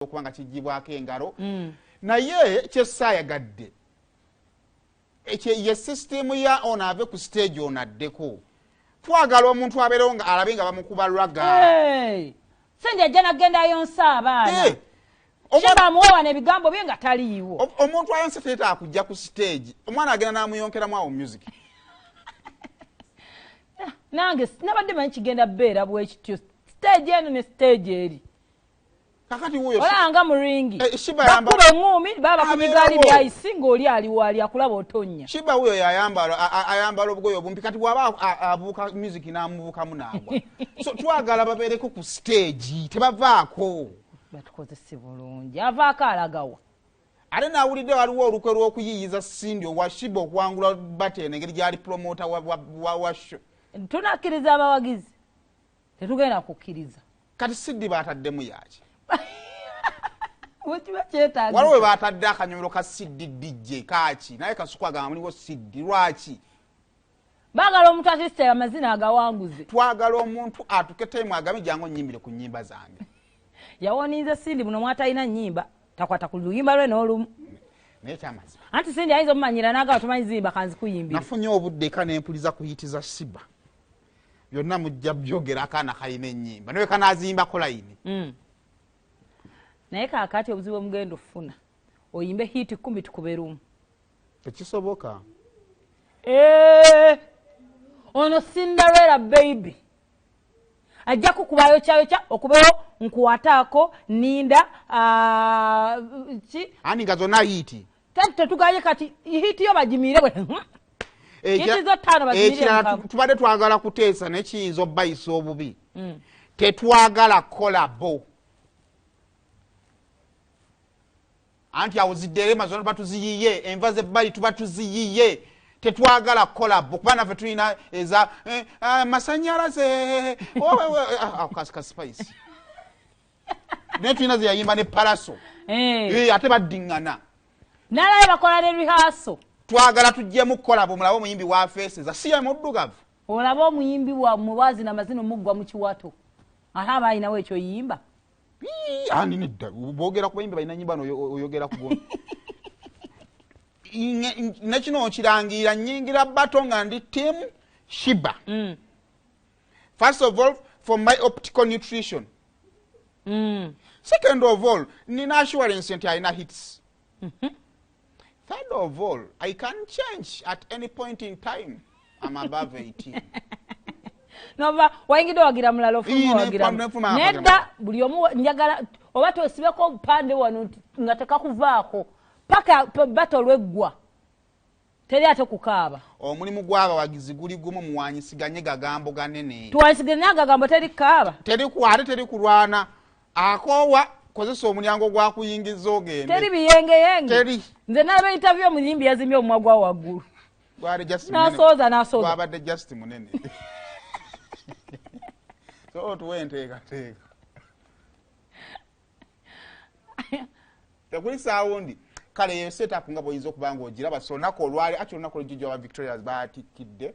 okubanga kijibwako engalo naye kyesaayagadde ekyo ye system ya ono ave ku stage ono addeko twagala omuntu abeerewo nga alabe nga bamukuba lwaga sente ajja nagenda yonsa abaana Sheebah amuwa n'ebigambo bye nga taliiwo omuntu ayonsa teeta akujja ku stage omwana agenda n'amuyonkeramu awo music nange nabadde manyi kigenda beera bwekityo stage eno ne stage eri kakati wuyo olanga mu ringi bakuba eŋŋumi baba ku bigaali byayisi ng'oli aliwaali akulaba otonnya Sheebah wuyo ayambala obugoye obumpi kati bw'aba abuuka music n'amubuukamu n'agwa so twagala babeereko ku stage tebavaako batukozese bulungi avaako alagawa ate naawulidde waliwo olukwe lw'okuyiyiza Sindi owa Sheebah okuwangula Baten engeri gy'ali promota wa show tunakkiriza abawagizi tetugenda kukkiriza kati Sindi baataddemu yaki waliwo we baatadde akanyomero ka Sindi DJ kaaki naye kasukwagamba muliwo Sindi lwaki baagala omuntu atisse amazina agawanguze twagala omuntu atuketemu agambe jangu onnyimbire ku nnyimba zange yawoninze Sindi muno mwatalina nnyimba takwata ku luyimba lwe n'olumu naye kyamazima anti Sindi ayinza omumanyira n'agaba tumanyi zimba kanzikuyimbira nafunye obudde eka n'empuliza kuyitiza Sheebah byonna mujja byogera akaana kalina ennyimba naye kanazimbako layini naye kaakati obuzibu omugenda ofuna oyimbe hiti 10 tukube lumu tekisoboka ono Cinderella baby ajja kukubayo kyayo okubeho nkuwataako ninda ani nga zonna hiti tetugaye kati hiti yo bagimire bwe hiti zo 5 bagimire tubadde twagala kuteesa nekiyinza obbayisa obubi tetwagala kolabo anti awuziddeyo mazona batuziyiye enva z'ebbali tuba tuziyiye tetwagala kolabo kuba naffe tulina eza masanyalaze kasipaisi naye tulina zeyayimba ne palaso ate baddiŋŋana nalaye bakola ne rihaaso twagala tujjemu kolabo mulabe omuyimbi wa feeseza si ye muddugavu olabe omuyimbi wammwe bwazina mazina omuggwa mu kiwato ate aba ayinawo ekyo yimba ani nedda boogera ku bayimbi balina nyimba oyogera ku bo nekino okirangira nnyingira bato nga ndi team Sheebah first of all for my optical nutrition second of all nina assurance nti alina hits third of all I can change at any point in time I'm above 18 nova wayingidde wagira mulala ofuma wagira nedda buli omu njagala oba tosibeko obupande wano nga tekakuvaako paka bato lweggwa teri ate kukaaba omulimu gw'abawagizi guli gumu muwanyisiganye gagambo ganene tuwanyisiganye agagambo teri kaaba ate teri kulwana akoowa kozesa omulyango gwakuyingiza ogende teri biyengeyenge teri nze nalaba interview omuyimbi yazimbye omumwa gwa waggulu nasooza gwabadde just munene so tuwe nteekateeka tekuli saawundi kale yeyo setup nga bw'oyinza okuba nga ogiraba so olunaku olwali ati olunaku olwejjujja wa Victorias baatikidde